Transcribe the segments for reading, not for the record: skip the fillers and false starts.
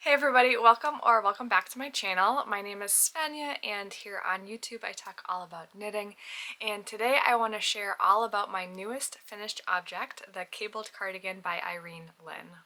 Hey everybody, welcome back to my channel. My name is Svenja and here on YouTube I talk all about knitting, and today I want to share all about my newest finished object, the Cabled Cardigan by Irene Lin.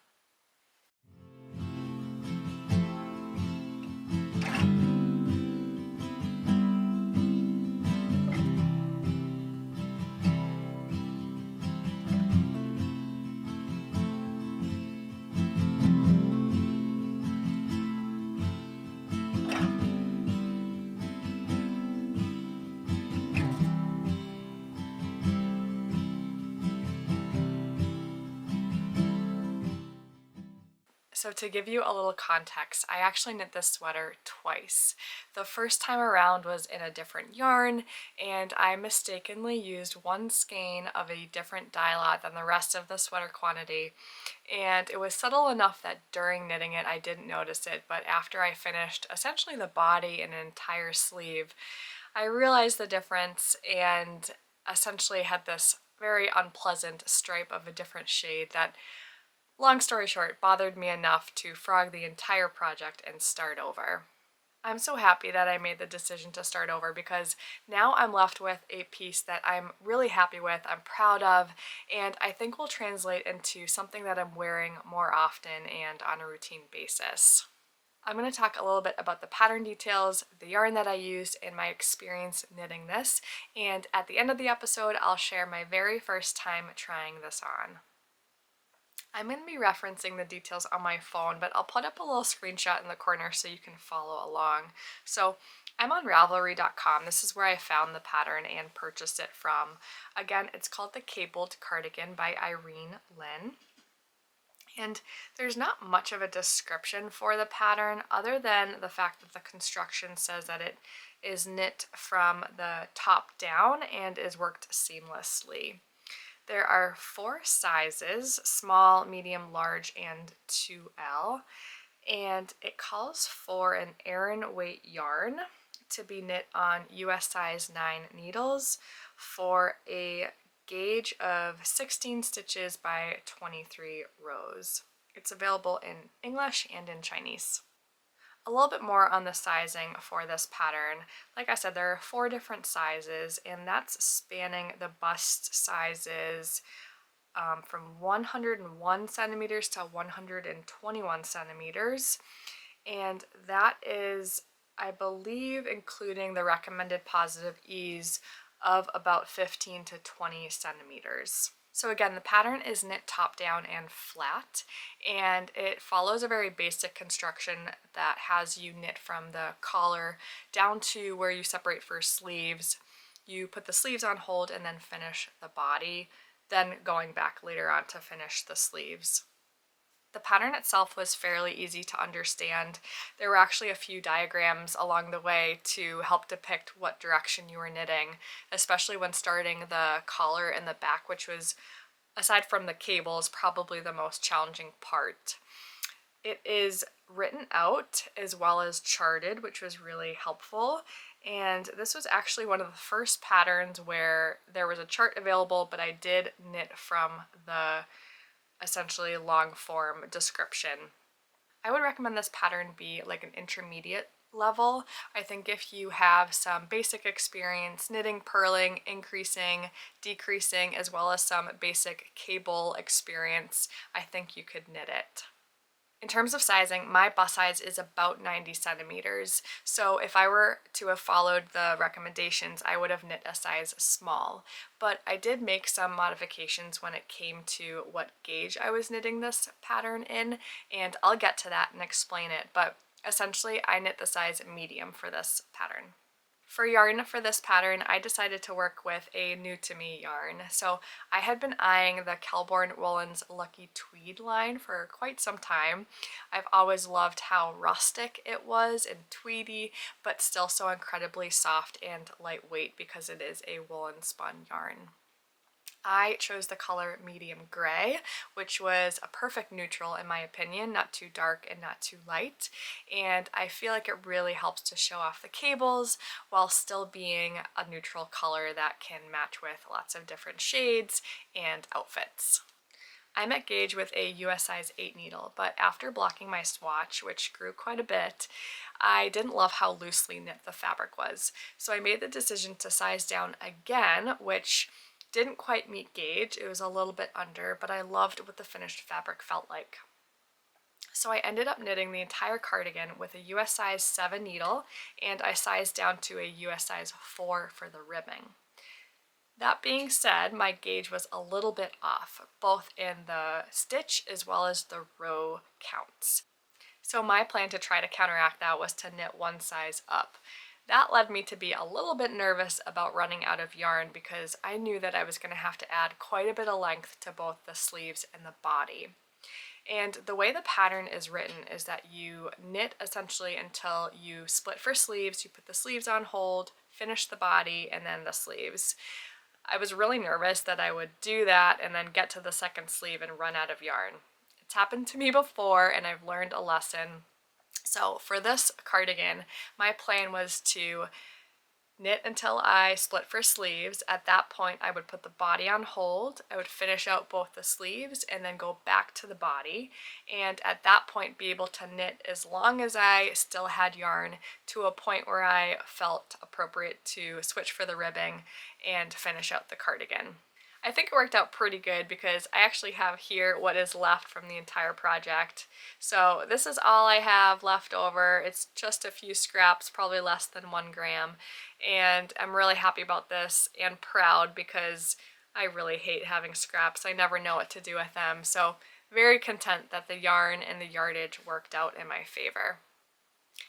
So to give you a little context, I actually knit this sweater twice. The first time around was in a different yarn, and I mistakenly used one skein of a different dye lot than the rest of the sweater quantity, and it was subtle enough that during knitting it I didn't notice it, but after I finished essentially the body and an entire sleeve, I realized the difference and essentially had this very unpleasant stripe of a different shade that, long story short, bothered me enough to frog the entire project and start over. I'm so happy that I made the decision to start over because now I'm left with a piece that I'm really happy with, I'm proud of, and I think will translate into something that I'm wearing more often and on a routine basis. I'm going to talk a little bit about the pattern details, the yarn that I used, and my experience knitting this, and at the end of the episode I'll share my very first time trying this on. I'm going to be referencing the details on my phone, but I'll put up a little screenshot in the corner so you can follow along. So I'm on Ravelry.com. This is where I found the pattern and purchased it from. Again, it's called the Cabled Cardigan by Irene Lin. And there's not much of a description for the pattern other than the fact that the construction says that it is knit from the top down and is worked seamlessly. There are 4 sizes, small, medium, large, and 2L, and it calls for an Aran weight yarn to be knit on US size 9 needles for a gauge of 16 stitches by 23 rows. It's available in English and in Chinese. A little bit more on the sizing for this pattern. Like I said, there are 4 different sizes, and that's spanning the bust sizes from 101 centimeters to 121 centimeters, and that is, I believe, including the recommended positive ease of about 15 to 20 centimeters. So again, the pattern is knit top down and flat, and it follows a very basic construction that has you knit from the collar down to where you separate for sleeves. You put the sleeves on hold and then finish the body, then going back later on to finish the sleeves. The pattern itself was fairly easy to understand. There were actually a few diagrams along the way to help depict what direction you were knitting, especially when starting the collar in the back, which was, aside from the cables, probably the most challenging part. It is written out as well as charted, which was really helpful. And this was actually one of the first patterns where there was a chart available, but I did knit from the essentially long form description. I would recommend this pattern be like an intermediate level. I think if you have some basic experience knitting, purling, increasing, decreasing, as well as some basic cable experience, I think you could knit it. In terms of sizing, my bust size is about 90 centimeters, so if I were to have followed the recommendations, I would have knit a size small. But I did make some modifications when it came to what gauge I was knitting this pattern in, and I'll get to that and explain it, but essentially I knit the size medium for this pattern. For yarn for this pattern, I decided to work with a new to me yarn. So I had been eyeing the Kelborn Woolens Lucky Tweed line for quite some time. I've always loved how rustic it was and tweedy, but still so incredibly soft and lightweight because it is a woolen spun yarn. I chose the color medium gray, which was a perfect neutral in my opinion, not too dark and not too light, and I feel like it really helps to show off the cables while still being a neutral color that can match with lots of different shades and outfits. I'm at gauge with a US size 8 needle, but after blocking my swatch, which grew quite a bit, I didn't love how loosely knit the fabric was. So I made the decision to size down again, which didn't quite meet gauge. It was a little bit under, but I loved what the finished fabric felt like. So I ended up knitting the entire cardigan with a US size 7 needle, and I sized down to a US size 4 for the ribbing. That being said, my gauge was a little bit off, both in the stitch as well as the row counts. So my plan to try to counteract that was to knit one size up. That led me to be a little bit nervous about running out of yarn because I knew that I was going to have to add quite a bit of length to both the sleeves and the body. And the way the pattern is written is that you knit essentially until you split for sleeves, you put the sleeves on hold, finish the body, and then the sleeves. I was really nervous that I would do that and then get to the second sleeve and run out of yarn. It's happened to me before and I've learned a lesson. So for this cardigan, my plan was to knit until I split for sleeves. At that point, I would put the body on hold. I would finish out both the sleeves and then go back to the body. And at that point, be able to knit as long as I still had yarn to a point where I felt appropriate to switch for the ribbing and finish out the cardigan. I think it worked out pretty good because I actually have here what is left from the entire project. So this is all I have left over. It's just a few scraps, probably less than 1 gram. And I'm really happy about this and proud because I really hate having scraps. I never know what to do with them. So very content that the yarn and the yardage worked out in my favor.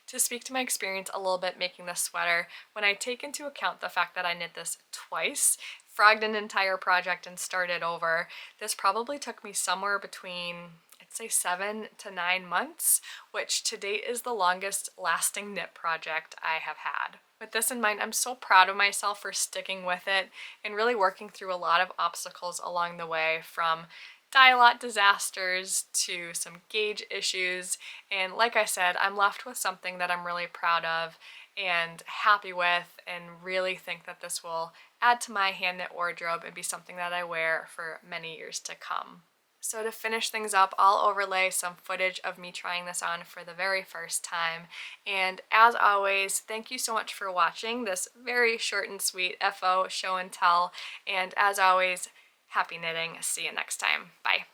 To speak to my experience a little bit making this sweater, when I take into account the fact that I knit this twice, frogged an entire project and started over, this probably took me somewhere between, I'd say 7 to 9 months, which to date is the longest lasting knit project I have had. With this in mind, I'm so proud of myself for sticking with it and really working through a lot of obstacles along the way, from dye lot disasters to some gauge issues, and like I said, I'm left with something that I'm really proud of and happy with, and really think that this will add to my hand knit wardrobe and be something that I wear for many years to come. So to finish things up, I'll overlay some footage of me trying this on for the very first time. And as always, thank you so much for watching this very short and sweet FO show and tell. And as always, happy knitting. See you next time. Bye.